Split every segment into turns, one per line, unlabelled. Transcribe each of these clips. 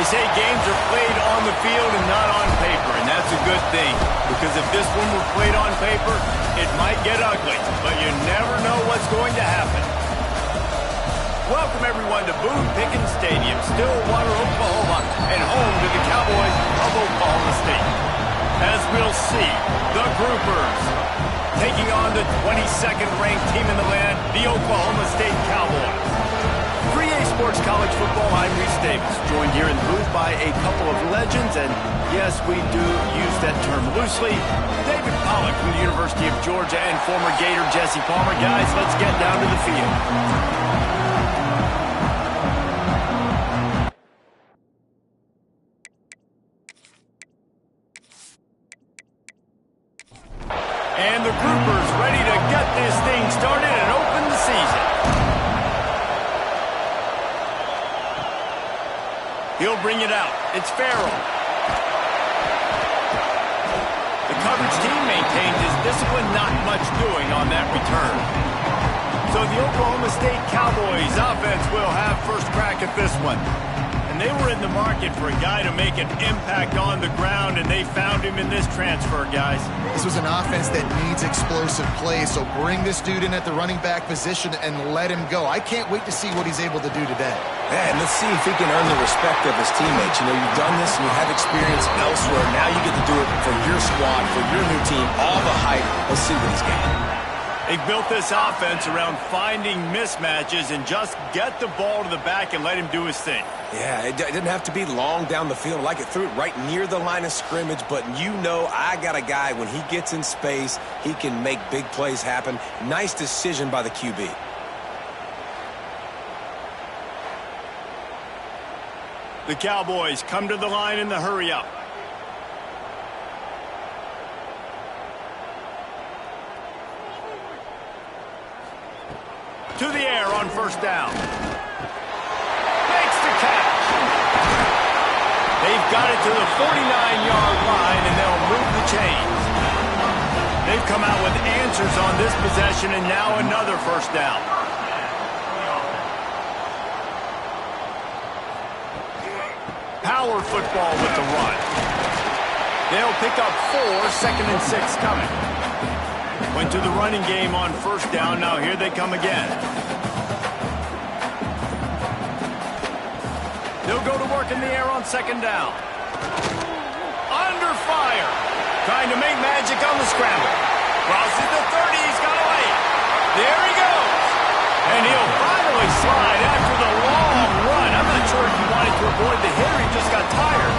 They say games are played on the field and not on paper, and that's a good thing. Because if this one were played on paper, it might get ugly, but you never know what's going to happen. Welcome, everyone, to Boone Pickens Stadium, Stillwater, Oklahoma, and home to the Cowboys of Oklahoma State. As we'll see, the Groupers taking on the 22nd-ranked team in the land, the Oklahoma State Cowboys. 3A Sports College Football, I'm Reese Davis, joined here in the booth by a couple of legends, and yes, we do use that term loosely. David Pollock from the University of Georgia and former Gator Jesse Palmer. Guys, let's get down to the field. And the Groupers ready to get this thing started and open the season. He'll bring it out. It's Farrell. The coverage team maintained his discipline, not much doing on that return. So the Oklahoma State Cowboys offense will have first crack at this one. And they were in the market for a guy to make an impact on the ground, and they found him in this transfer, guys.
This was an offense that needs explosive plays, so bring this dude in at the running back position and let him go. I can't wait to see what he's able to do today.
Yeah, and let's see if he can earn the respect of his teammates. You know, you've done this and you have experience elsewhere. Now you get to do it for your squad, for your new team, all the hype. Let's see what he's got.
They built this offense around finding mismatches and just get the ball to the back and let him do his thing.
Yeah, it didn't have to be long down the field. Like it threw it right near the line of scrimmage, but you know I got a guy, when he gets in space, he can make big plays happen. Nice decision by the QB.
The Cowboys come to the line in the hurry-up. To the air on first down. Makes the catch. They've got it to the 49-yard line, and they'll move the chains. They've come out with answers on this possession, and now another first down. Power football with the run. They'll pick up 4, 2nd and 6 coming. Went to the running game on first down. Now here they come again. They'll go to work in the air on second down. Under fire. Trying to make magic on the scramble. Crosses the 30. He's got away. There he goes. And he'll finally slide after the long run. I'm not sure if he wanted to avoid the hit or he just got tired.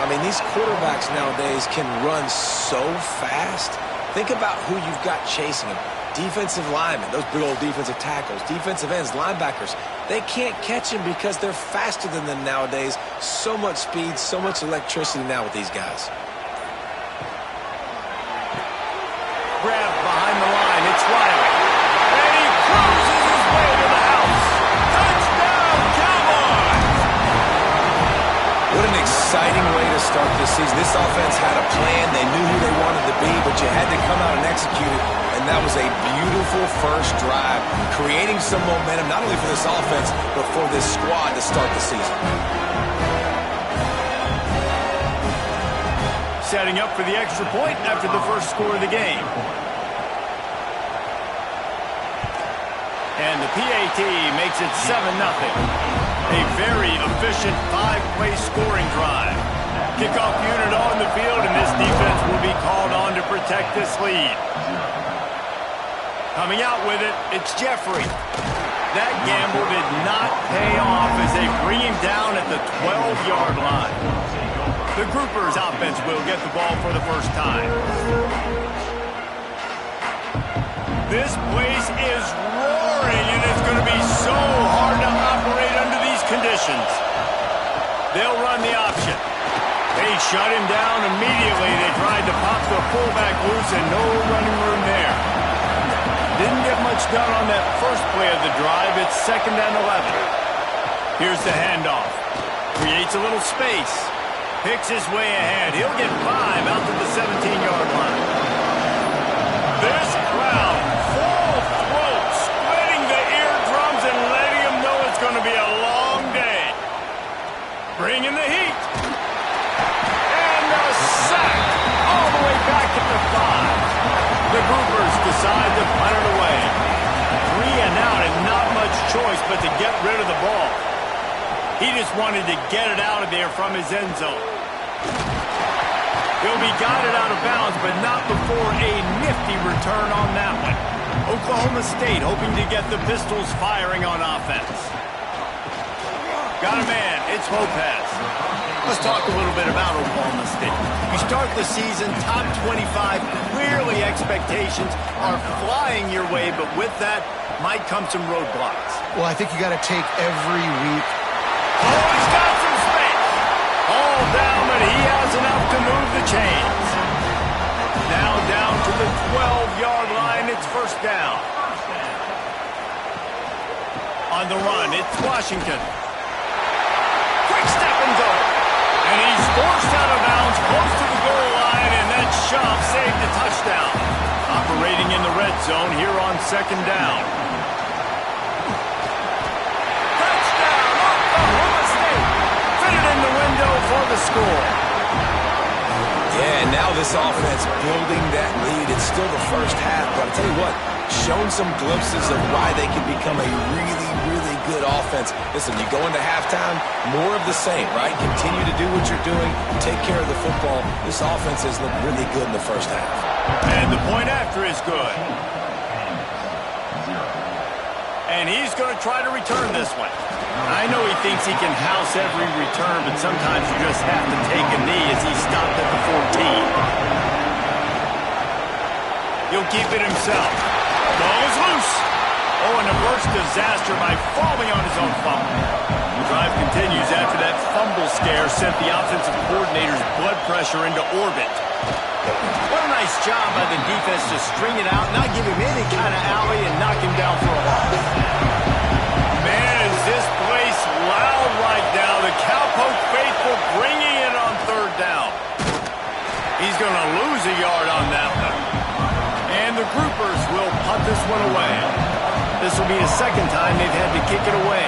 I mean, these quarterbacks nowadays can run so fast. Think about who you've got chasing him. Defensive linemen, those big old defensive tackles, defensive ends, linebackers. They can't catch him because they're faster than them nowadays. So much speed, so much electricity now with these guys.
Grab behind the line. It's Riley. And he cruises his way to the house. Touchdown, Cowboys!
What an exciting way to start this season. This offense had a plan. They knew who they wanted to be, but you had to come out and execute it. And that was a beautiful first drive, creating some momentum, not only for this offense, but for this squad to start the season.
Setting up for the extra point after the first score of the game. And the PAT makes it 7-0. A very efficient 5-play scoring drive. Kickoff unit on the field, and this defense will be called on to protect this lead. Coming out with it, it's Jeffrey. That gamble did not pay off as they bring him down at the 12-yard line. The Groupers offense will get the ball for the first time. This place is roaring, and it's going to be so hard to operate under these conditions. They'll run the option. They shut him down immediately. They tried to pop the fullback loose, and no running room there. Didn't get much done on that first play of the drive. It's 2nd and 11. Here's the handoff. Creates a little space. Picks his way ahead. He'll get 5 out to the 17-yard line. This crowd, full throat, splitting the eardrums and letting them know it's going to be a long day. Bringing the choice but to get rid of the ball. He just wanted to get it out of there from his end zone. He'll be guided out of bounds, but not before a nifty return on that one. Oklahoma State hoping to get the Pistols firing on offense. Got a man. It's Lopez. Let's talk a little bit about Oklahoma State. You start the season top 25. Clearly expectations are flying your way, but with that might come some roadblocks.
Well, I think you got to take every week.
Oh, he's got some space. All down, but he has enough to move the chains. Now down to the 12-yard line. It's first down. On the run, it's Washington. Quick step and go. And he's forced out of bounds close to the goal line, and that shove saved a touchdown. Operating in the red zone here on second down. Touchdown, Oklahoma State. Fitted in the window for the score.
Yeah, now this offense building that lead. It's still the first half, but I'll tell you what, shown some glimpses of why they can become a really, really good offense. Listen, you go into halftime, more of the same, right? Continue to do what you're doing, take care of the football. This offense has looked really good in the first half.
And the point after is good. And he's going to try to return this one. I know he thinks he can house every return, but sometimes you just have to take a knee as he stopped at the 14. He'll keep it himself. Ball is loose. Oh, and a burst disaster by falling on his own fumble. The drive continues after that fumble scare sent the offensive coordinator's blood pressure into orbit. What a nice job by the defense to string it out, not give him any kind of alley, and knock him down for a loss. Man, is this place loud right now. The Cowpoke faithful bringing it on third down. He's going to lose a yard on that one. And the Groupers will punt this one away. This will be the second time they've had to kick it away.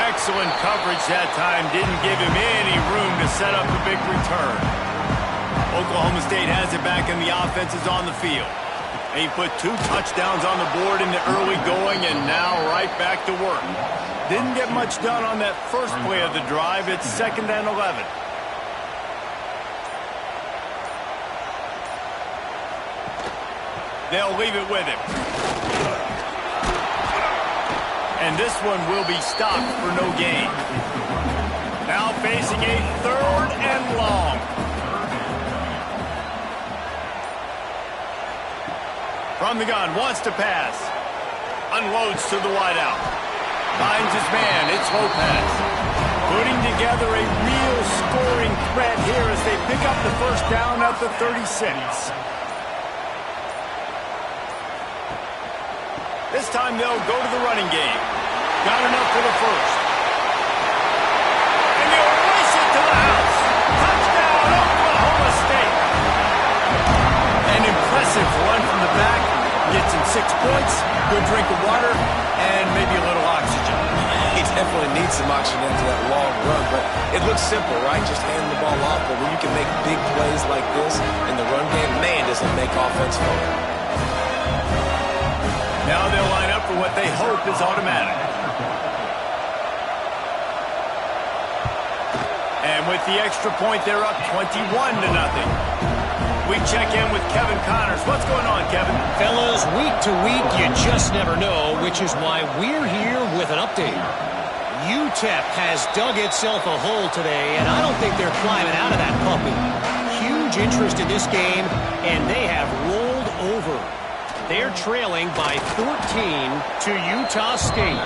Excellent coverage that time. Didn't give him any room to set up a big return. Oklahoma State has it back and the offense is on the field. They put 2 touchdowns on the board in the early going and now right back to work. Didn't get much done on that first play of the drive. It's 2nd and 11. They'll leave it with him. And this one will be stopped for no gain. Now facing a 3rd and long. From the gun, wants to pass. Unloads to the wideout. Finds his man, it's Lopez. Putting together a real scoring threat here as they pick up the first down at the 36. This time they'll go to the running game. Got enough for the first. And they'll race it to the house. Touchdown, Oklahoma State. An impressive run from the back. Gets him 6 points, good drink of water, and maybe a little oxygen.
He definitely needs some oxygen after that long run, but it looks simple, right? Just hand the ball off, but when you can make big plays like this in the run game, man, does it make offense fun.
Now they'll line up for what they hope is automatic. And with the extra point, they're up 21-0. We check in with Kevin Connors. What's going on, Kevin?
Fellas, week to week, you just never know, which is why we're here with an update. UTEP has dug itself a hole today, and I don't think they're climbing out of that puppy. Huge interest in this game, and they have rolled over. They're trailing by 14 to Utah State.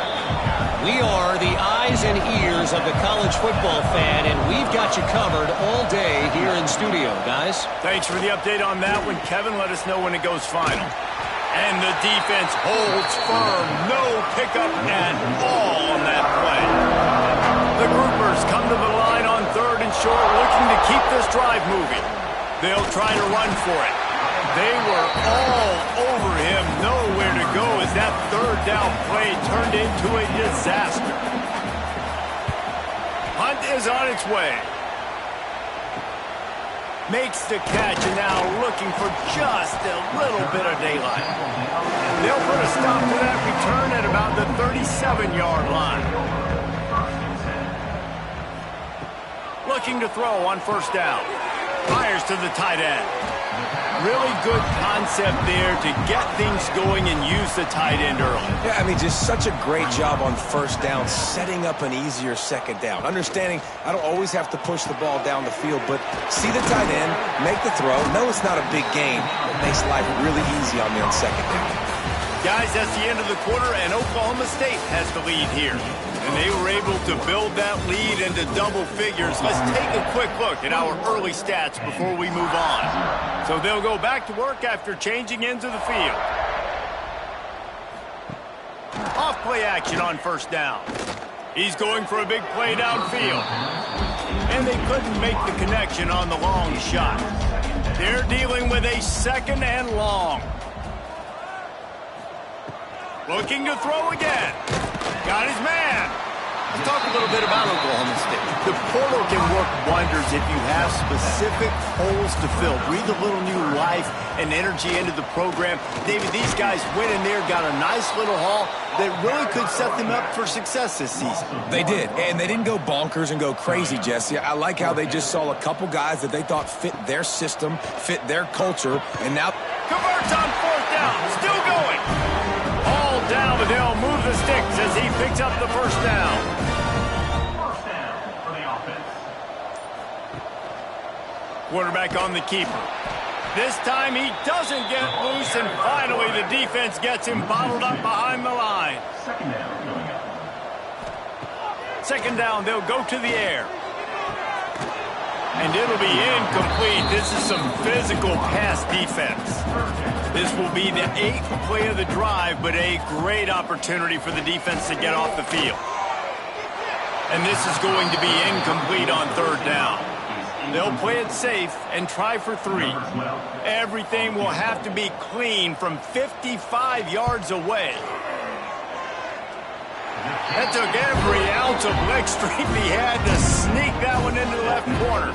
We are the eyes and ears of the college football fan, and we've got you covered all day here in studio, guys.
Thanks for the update on that one, Kevin. Let us know when it goes final. And the defense holds firm. No pickup at all on that play. The Groupers come to the line on 3rd and short, looking to keep this drive moving. They'll try to run for it. They were all over him, nowhere to go as that 3rd down play turned into a disaster. Hunt is on its way. Makes the catch and now looking for just a little bit of daylight. They'll put a stop to that return at about the 37-yard line. Looking to throw on first down. Fires to the tight end. Really good concept there to get things going and use the tight end early.
Yeah, I mean, just such a great job on first down, setting up an easier second down. Understanding I don't always have to push the ball down the field, but see the tight end, make the throw. No, it's not a big game. It makes life really easy on me on second down.
Guys, that's the end of the quarter, and Oklahoma State has the lead here. And they were able to build that lead into double figures. Let's take a quick look at our early stats before we move on. So they'll go back to work after changing into the field. Off play action on first down. He's going for a big play downfield. And they couldn't make the connection on the long shot. They're dealing with a second and long. Looking to throw again. Got his man. Let's talk a little bit about Oklahoma State. The portal can work wonders if you have specific holes to fill. Breathe a little new life and energy into the program. David, these guys went in there, got a nice little haul that really could set them up for success this season.
They did, and they didn't go bonkers and go crazy, Jesse. I like how they just saw a couple guys that they thought fit their system, fit their culture, and now
Converts on fourth down. Still going. All down, but they'll move the sticks as he picks up the first down. Quarterback on the keeper. This time he doesn't get loose, and finally the defense gets him bottled up behind the line. Second down, they'll go to the air. And it'll be incomplete. This is some physical pass defense. This will be the 8th play of the drive, but a great opportunity for the defense to get off the field. And this is going to be incomplete on third down. They'll play it safe and try for 3. Everything will have to be clean from 55 yards away. That took every ounce of leg strength he had to sneak that one into the left corner.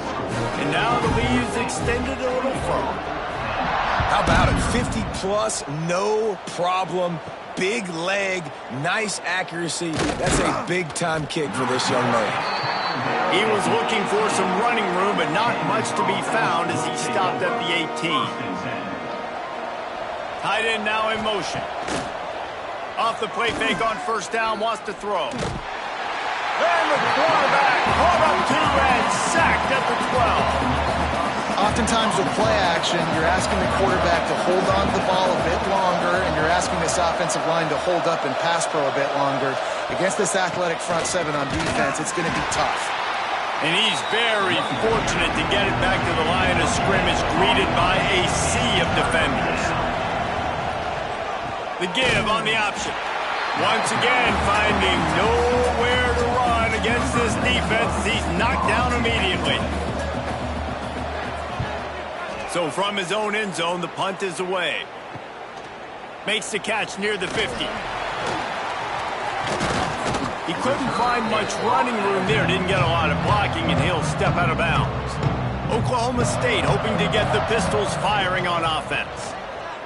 And now the lead is extended a little further.
how about it? 50-plus, no problem. Big leg, nice accuracy. That's a big-time kick for this young man.
He was looking for some running room, but not much to be found as he stopped at the 18. Tight end now in motion. Off the play fake on first down, wants to throw. And the quarterback caught up to and sacked at the 12.
Oftentimes with play action, you're asking the quarterback to hold on to the ball a bit longer, and you're asking this offensive line to hold up and pass pro a bit longer. Against this athletic front seven on defense, it's going to be tough.
And he's very fortunate to get it back to the line of scrimmage, greeted by a sea of defenders. The give on the option. Once again, finding nowhere to run against this defense. He's knocked down immediately. So from his own end zone, the punt is away. Makes the catch near the 50. He couldn't find much running room there. Didn't get a lot of blocking, and he'll step out of bounds. Oklahoma State hoping to get the Pistols firing on offense.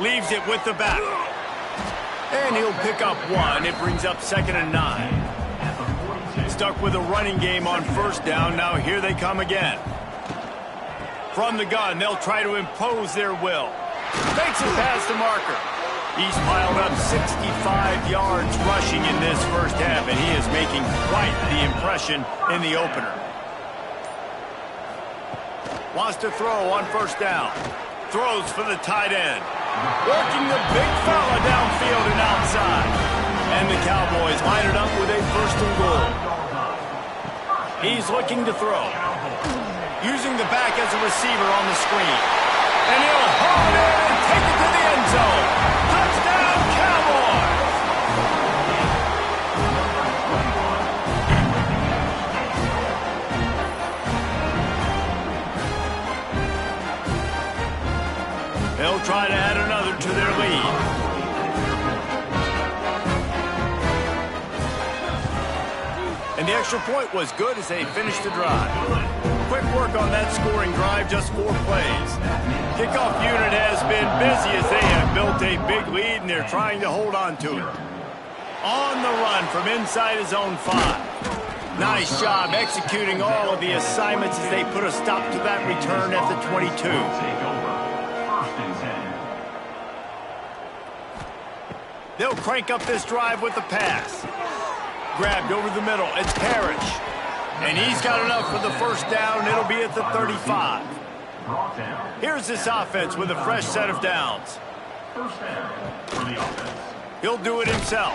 Leaves it with the back. And he'll pick up one. It brings up 2nd and 9. Stuck with a running game on first down. Now here they come again. From the gun, they'll try to impose their will. Makes it past the marker. He's piled up 65 yards rushing in this first half, and he is making quite the impression in the opener. Wants to throw on first down. Throws for the tight end. Working the big fella downfield and outside. And the Cowboys line it up with a 1st and goal. He's looking to throw. Using the back as a receiver on the screen. And he'll haul it in and take it to the end zone. Touchdown, Cowboys! They'll try to add another to their lead. And And the extra point was good as they finished the drive. Quick work on that scoring drive, just 4 plays. Kickoff unit has been busy as they have built a big lead, and they're trying to hold on to it. On the run from inside his own 5. Nice job executing all of the assignments as they put a stop to that return at the 22. They'll crank up this drive with the pass. Grabbed over the middle. It's Parrish. And he's got enough for the first down. It'll be at the 35. Here's this offense with a fresh set of downs. He'll do it himself.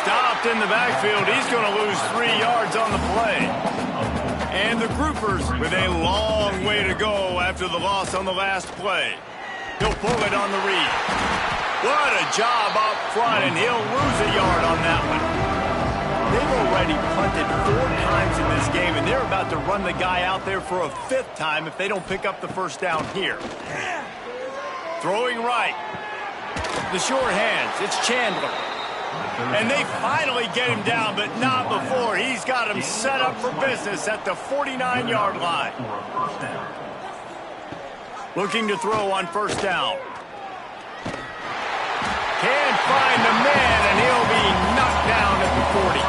Stopped in the backfield. He's going to lose 3 yards on the play. And the groupers with a long way to go after the loss on the last play. He'll pull it on the read. What a job up front, and he'll lose a yard on that one. They've already punted 4 times in this game, and they're about to run the guy out there for a 5th time if they don't pick up the first down here. Throwing right. The short hands. It's Chandler. And they finally get him down, but not before. He's got him set up for business at the 49-yard line. Looking to throw on first down. Can't find the man, and he'll be knocked down at the 40.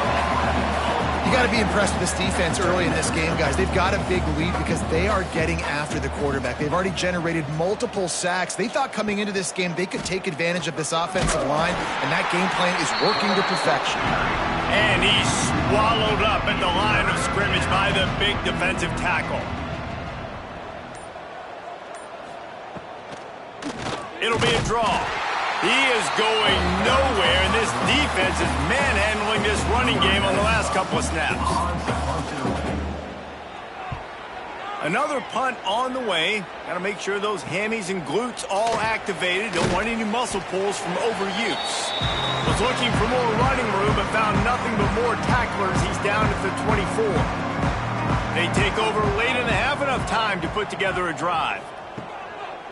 You got to be impressed with this defense early in this game, guys. They've got a big lead because they are getting after the quarterback. They've already generated multiple sacks. They thought coming into this game they could take advantage of this offensive line, and that game plan is working to perfection.
And he's swallowed up at the line of scrimmage by the big defensive tackle. It'll be a draw. He is going nowhere, and this defense is manhandling this running game on the last couple of snaps. Another punt on the way. Got to make sure those hammies and glutes all activated. Don't want any muscle pulls from overuse. Was looking for more running room, but found nothing but more tacklers. He's down at the 24. They take over late in the half, enough time to put together a drive.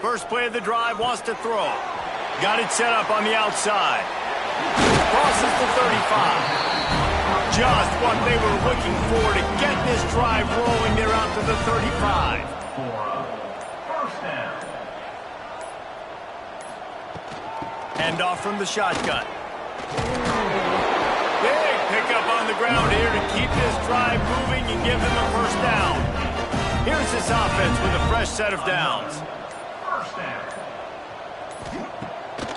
First play of the drive, wants to throw. Got it set up on the outside. Crosses the 35. Just what they were looking for to get this drive rolling. They're out to the 35. Handoff from the shotgun. Big pickup on the ground here to keep this drive moving and give them a first down. Here's this offense with a fresh set of downs.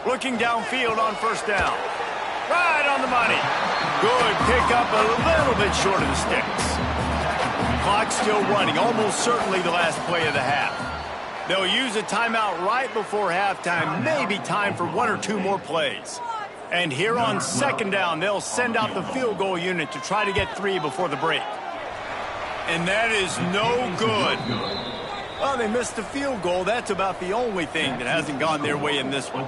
Looking downfield on first down. Right on the money. Good pickup, a little bit short of the sticks. Clock still running, almost certainly the last play of the half. They'll use a timeout right before halftime, maybe time for 1 or 2 more plays. And here on second down, they'll send out the field goal unit to try to get 3 before the break. And that is no good. Well, they missed the field goal. That's about the only thing that hasn't gone their way in this one.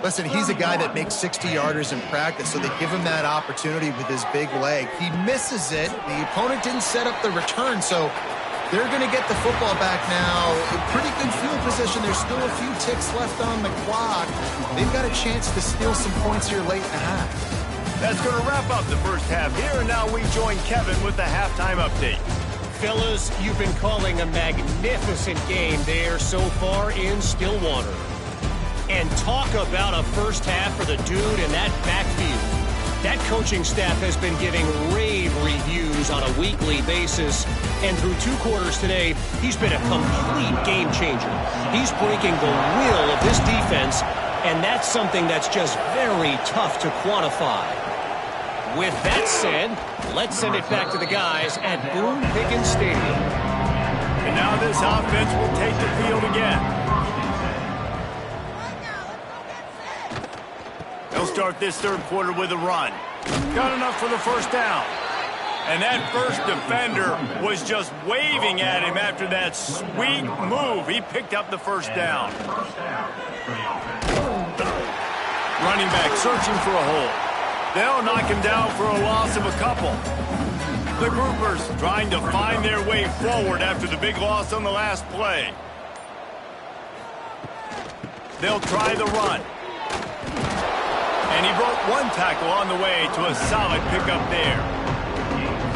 Listen, he's a guy that makes 60-yarders in practice, so they give him that opportunity with his big leg. He misses it. The opponent didn't set up the return, so they're going to get the football back now. A pretty good field position. There's still a few ticks left on the clock. They've got a chance to steal some points here late in the half.
That's going to wrap up the first half here, and now we join Kevin with the halftime update.
Fellas, you've been calling a magnificent game there so far in Stillwater. And talk about a first half for the dude in that backfield. That coaching staff has been giving rave reviews on a weekly basis. And through 2 quarters today, he's been a complete game changer. He's breaking the will of this defense, and that's something that's just very tough to quantify. With that said, let's send it back to the guys at Boone Pickens Stadium.
And now this offense will take the field again. They'll start this third quarter with a run. Got enough for the first down. And that first defender was just waving at him after that sweet move. He picked up the first down. Running back searching for a hole. They'll knock him down for a loss of a couple. The groupers trying to find their way forward after the big loss on the last play. They'll try the run. And he broke 1 tackle on the way to a solid pickup there.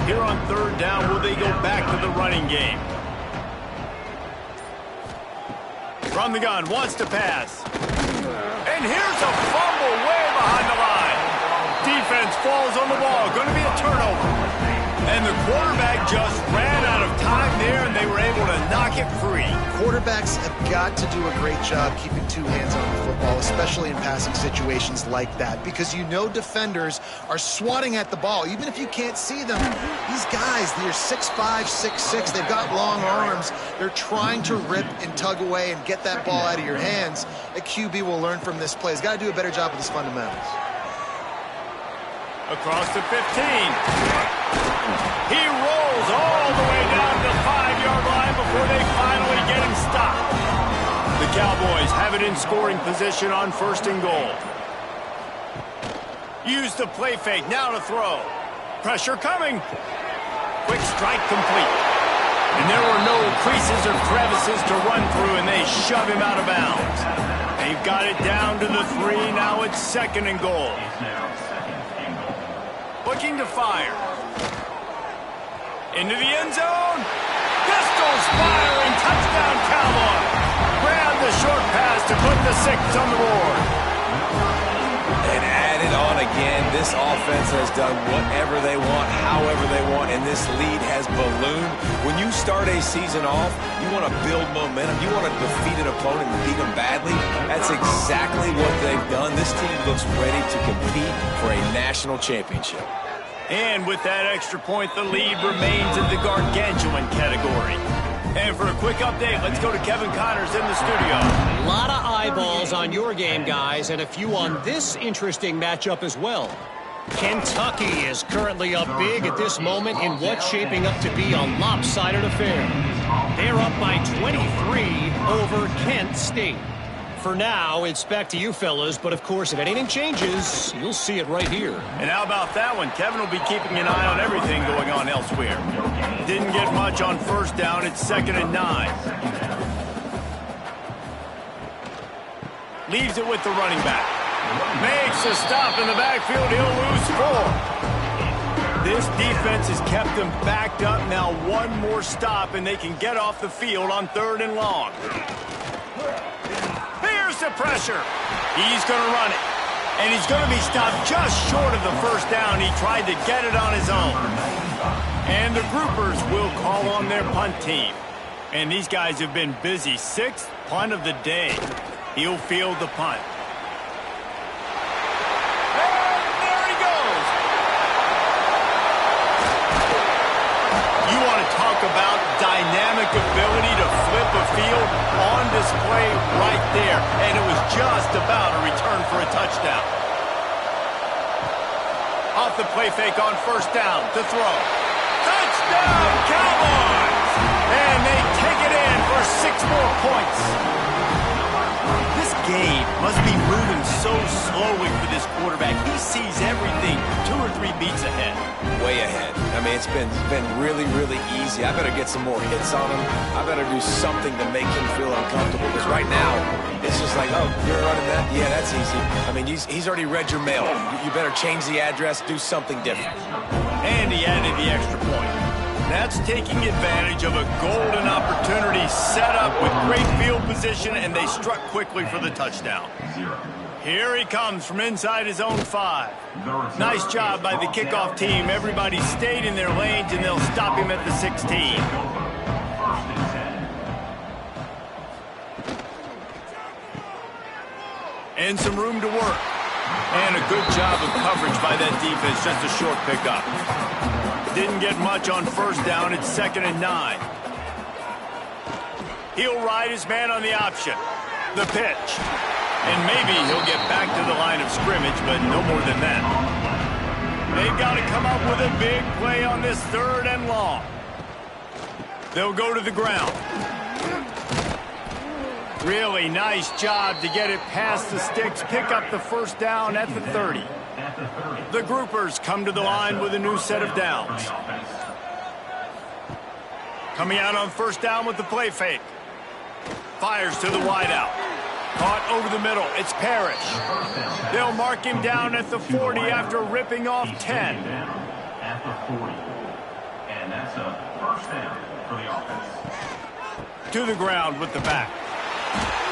Here on third down, will they go back to the running game? From the gun, wants to pass. And here's a fumble way behind the line. Defense falls on the ball. Going to be a turnover. And the quarterback just ran out of time there, and they were able to knock it free.
Quarterbacks have got to do a great job keeping two hands on the football, especially in passing situations like that, because you know defenders are swatting at the ball. Even if you can't see them, these guys, they're 6'5", 6'6", they've got long arms. They're trying to rip and tug away and get that ball out of your hands. A QB will learn from this play. He's got to do a better job with his fundamentals.
Across the 15. He rolls all the way down to the 5-yard line before they finally get him stopped. The Cowboys have it in scoring position on 1st and goal. Use the play fake, now to throw. Pressure coming. Quick strike complete. And there were no creases or crevices to run through, and they shove him out of bounds. They've got it down to the 3, now it's 2nd and goal. Looking to fire. Into the end zone. Pistols firing. Touchdown, Cowboys. Grab the short pass to put the 6 on the board.
And add it on again. This offense has done whatever they want, however they want, and this lead has ballooned. When you start a season off, you want to build momentum. You want to defeat an opponent and beat them badly. That's exactly what they've done. This team looks ready to compete for a national championship.
And with that extra point, the lead remains in the gargantuan category. And for a quick update, let's go to Kevin Connors in the studio.
A lot of eyeballs on your game, guys, and a few on this interesting matchup as well. Kentucky is currently up big at this moment in what's shaping up to be a lopsided affair. They're up by 23 over Kent State. For now, it's back to you fellas, but of course, if anything changes, you'll see it right here.
And how about that one? Kevin will be keeping an eye on everything going on elsewhere. Didn't get much on 1st down. It's 2nd and 9. Leaves it with the running back. Makes a stop in the backfield. He'll lose 4. This defense has kept them backed up. Now one more stop, and they can get off the field on 3rd and long. Here's the pressure. He's going to run it. And he's going to be stopped just short of the 1st down. He tried to get it on his own. And the groupers will call on their punt team. And these guys have been busy. 6th punt of the day. He'll field the punt. And there he goes. You want to talk about dynamic ability to flip a field on display right there. And it was just about a return for a touchdown. Off the play fake on 1st down to throw. Touchdown, Cowboys! And they take it in for 6 more points. This game must be moving so slowly for this quarterback. He sees everything 2 or 3 beats ahead.
Way ahead. I mean, it's been really, really easy. I better get some more hits on him. I better do something to make him feel uncomfortable. Because right now, it's just like, oh, you're running that? Yeah, that's easy. I mean, he's already read your mail. You better change the address, do something different.
And he added the extra point. That's taking advantage of a golden opportunity set up with great field position, and they struck quickly for the touchdown. Here he comes from inside his own 5. Nice job by the kickoff team. Everybody stayed in their lanes, and they'll stop him at the 16. And some room to work. And a good job of coverage by that defense. Just a short pickup. Didn't get much on 1st down. It's 2nd and 9. He'll ride his man on the option. The pitch. And maybe he'll get back to the line of scrimmage, but no more than that. They've got to come up with a big play on this 3rd and long. They'll go to the ground. Really nice job to get it past the sticks, pick up the 1st down at the 30. The groupers come to the line with a new set of downs. Coming out on 1st down with the play fake. Fires to the wideout. Caught over the middle. It's Parrish. They'll mark him down at the 40 after ripping off 10.
That's a first down for the offense.
To the ground with the back.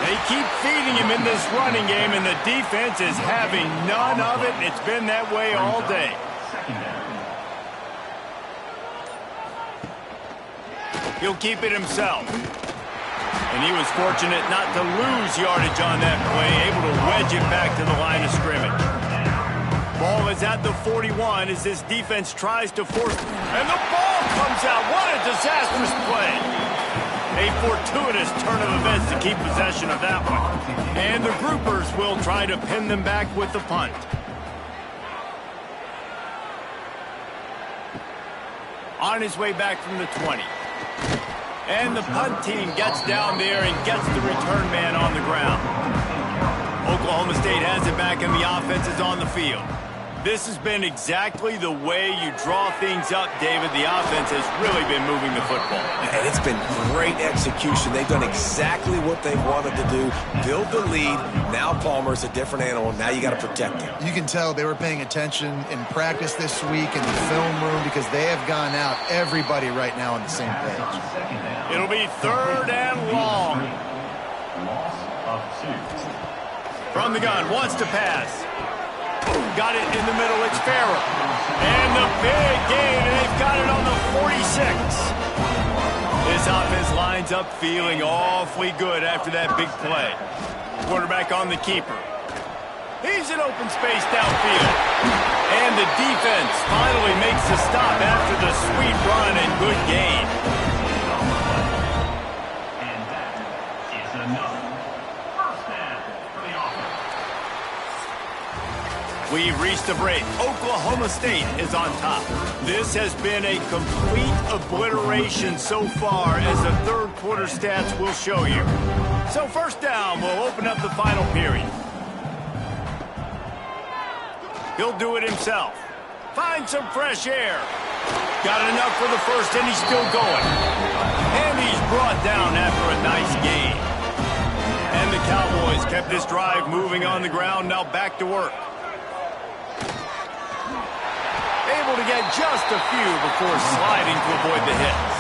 They keep feeding him in this running game, and the defense is having none of it. It's been that way all day.
Second down.
He'll keep it himself. And he was fortunate not to lose yardage on that play, able to wedge it back to the line of scrimmage. Ball is at the 41 as this defense tries to force. And the ball comes out. What a disastrous play. A fortuitous turn of events to keep possession of that one. And the groupers will try to pin them back with the punt. On his way back from the 20. And the punt team gets down there and gets the return man on the ground. Oklahoma State has it back and the offense is on the field. This has been exactly the way you draw things up, David. The offense has really been moving the football.
And it's been great execution. They've done exactly what they wanted to do. Build the lead. Now Palmer's a different animal. Now you got to protect him.
You can tell they were paying attention in practice this week in the film room because they have gone out, everybody right now on the same page.
It'll be third and long.
Loss of 2.
From the gun, wants to pass. Got it in the middle, it's Farrell. And the big gain, and they've got it on the 46. This offense lines up feeling awfully good after that big play. Quarterback on the keeper. He's in open space downfield. And the defense finally makes the stop after the sweet run and good gain.
And that is enough. First down for the offense.
We've reached a break. Oklahoma State is on top. This has been a complete obliteration so far, as the third quarter stats will show you. So first down, we'll open up the final period. He'll do it himself. Find some fresh air. Got enough for the first, and he's still going. And he's brought down after a nice gain. And the Cowboys kept this drive moving on the ground, now back to work. Able to get just a few before sliding to avoid the hits.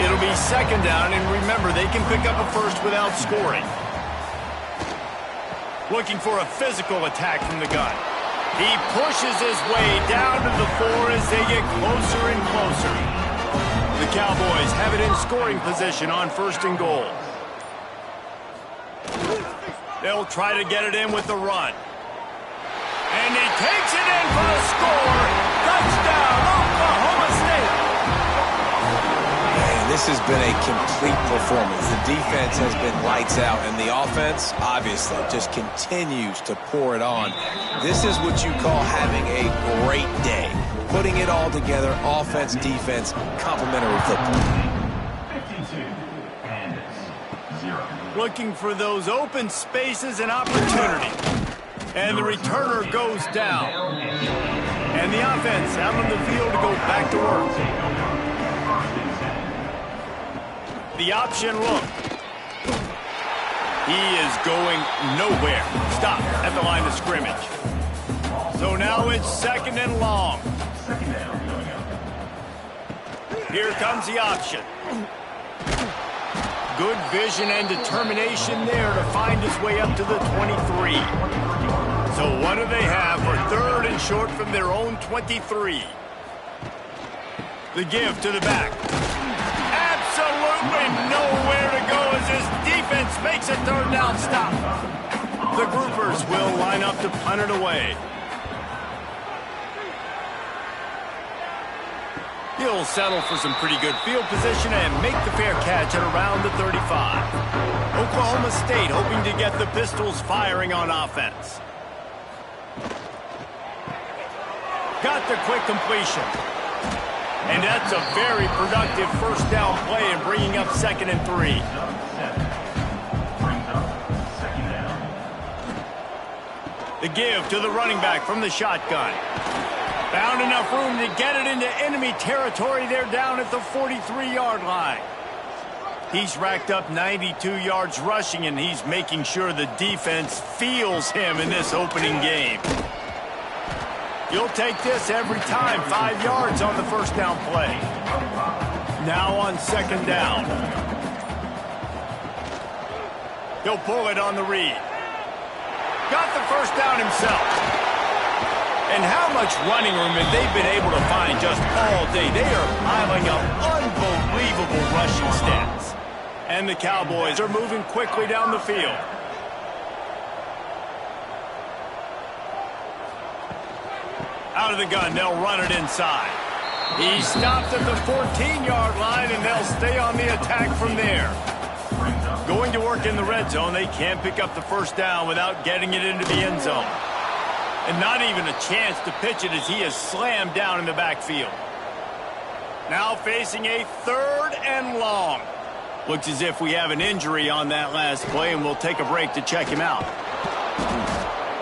It'll be second down, and remember, they can pick up a first without scoring. Looking for a physical attack from the gun. He pushes his way down to the 4 as they get closer and closer. The Cowboys have it in scoring position on first and goal. They'll try to get it in with the run. And he takes it in for the score. Touchdown, Oklahoma State.
Man, this has been a complete performance. The defense has been lights out, and the offense, obviously, just continues to pour it on. This is what you call having a great day. Putting it all together, offense, defense, complementary football.
52 and 0.
Looking for those open spaces and opportunity. And the returner goes down. And the offense out on the field to go back to work. The option look. He is going nowhere. Stop at the line of scrimmage. So now it's second and long. Here comes the option. Good vision and determination there to find his way up to the 23. So what do they have for third and short from their own 23? The give to the back. Absolutely nowhere to go as this defense makes a third down stop. The groupers will line up to punt it away. He'll settle for some pretty good field position and make the fair catch at around the 35. Oklahoma State hoping to get the Pistols firing on offense. Got the quick completion. And that's a very productive first down play and bringing up second and 3. The give to the running back from the shotgun. Found enough room to get it into enemy territory. They're down at the 43-yard line. He's racked up 92 yards rushing, and he's making sure the defense feels him in this opening game. You'll take this every time. 5 yards on the first down play. Now on second down. He'll pull it on the read. Got the first down himself. And how much running room have they been able to find just all day? They are piling up unbelievable rushing stats. And the Cowboys are moving quickly down the field. Out of the gun, they'll run it inside. He stopped at the 14-yard line, and they'll stay on the attack from there. Going to work in the red zone, they can't pick up the first down without getting it into the end zone. And not even a chance to pitch it as he is slammed down in the backfield. Now facing a 3rd and long. Looks as if we have an injury on that last play, and we'll take a break to check him out.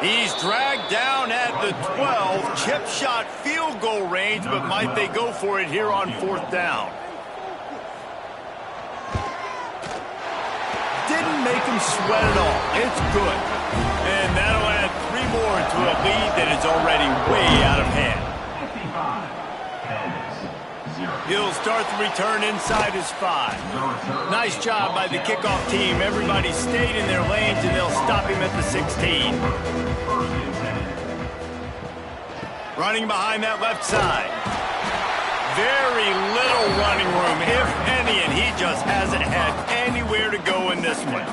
He's dragged down at the 12, chip shot field goal range, but might they go for it here on 4th down? Didn't make him sweat at all. It's good. And that'll add 3 more to a lead that is already way out of hand. He'll start the return inside his 5. Nice job by the kickoff team. Everybody stayed in their lanes, and they'll stop him at the 16. Running behind that left side. Very little running room, if any, and he just hasn't had anywhere to go in this one.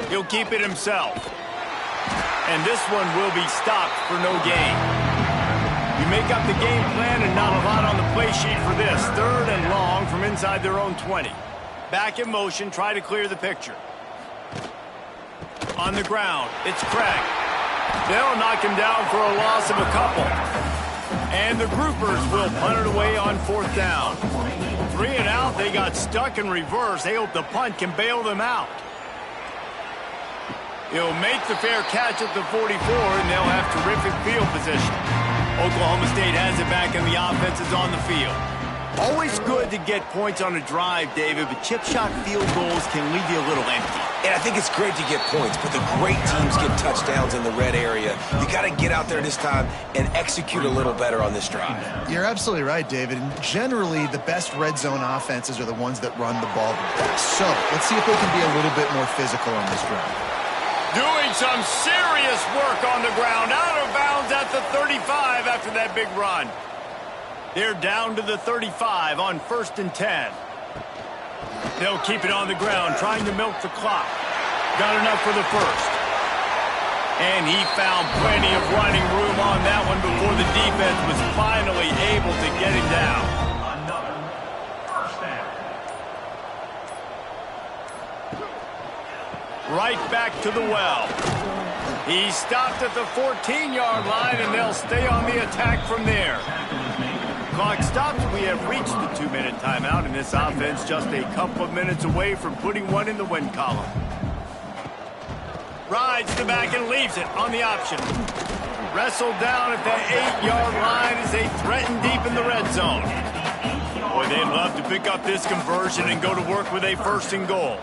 He'll keep it himself. And this one will be stopped for no gain. You make up the game plan and not a lot on the play sheet for this. 3rd and long from inside their own 20. Back in motion, try to clear the picture. On the ground, it's Craig. They'll knock him down for a loss of a couple. And the groupers will punt it away on 4th down. 3 and out, they got stuck in reverse. They hope the punt can bail them out. He'll make the fair catch at the 44, and they'll have terrific field position. Oklahoma State has it back, and the offense is on the field. Always good to get points on a drive, David, but chip shot field goals can leave you a little empty.
And I think it's great to get points, but the great teams get touchdowns in the red area. You got to get out there this time and execute a little better on this drive.
You're absolutely right, David. And generally, the best red zone offenses are the ones that run the ball the best. So let's see if they can be a little bit more physical on this drive.
Doing some serious work on the ground, out of bounds at the 35 after that big run. They're down to the 35 on 1st and 10. They'll keep it on the ground, trying to milk the clock. Got enough for the first. And he found plenty of running room on that one before the defense was finally able to get him down.
Another first down.
Right back to the well. He stopped at the 14-yard line, and they'll stay on the attack from there. Clock stops. We have reached the 2-minute timeout, and this offense just a couple of minutes away from putting one in the win column. Rides the back and leaves it on the option. Wrestled down at the 8-yard line as they threaten deep in the red zone. Boy, they'd love to pick up this conversion and go to work with a 1st and goal.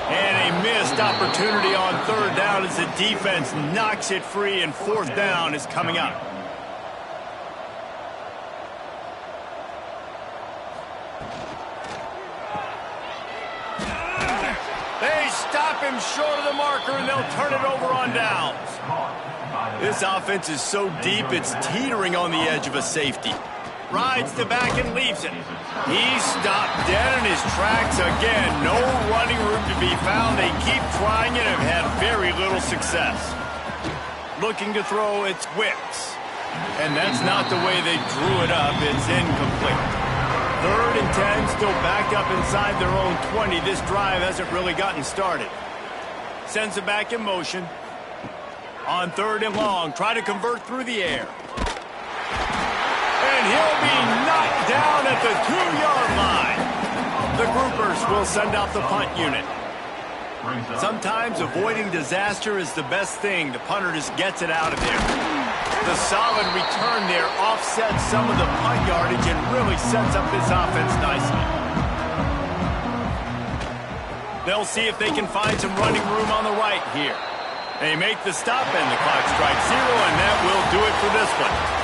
And a missed opportunity on 3rd down as the defense knocks it free, and 4th down is coming up. They stop him short of the marker, and they'll turn it over on downs. This offense is so deep, it's teetering on the edge of a safety. Rides the back and leaves it. He's stopped dead in his tracks again. No running room to be found. They keep trying it and have had very little success. Looking to throw, it's Wicks. And that's not the way they drew it up. It's incomplete. 3rd and 10, still backed up inside their own 20. This drive hasn't really gotten started. Sends it back in motion. On 3rd and long, try to convert through the air. And he'll be knocked down at the 2-yard line. The groupers will send out the punt unit. Sometimes avoiding disaster is the best thing. The punter just gets it out of there. The solid return there offsets some of the punt yardage and really sets up this offense nicely. They'll see if they can find some running room on the right here. They make the stop, and the clock strikes 0, and that will do it for this one.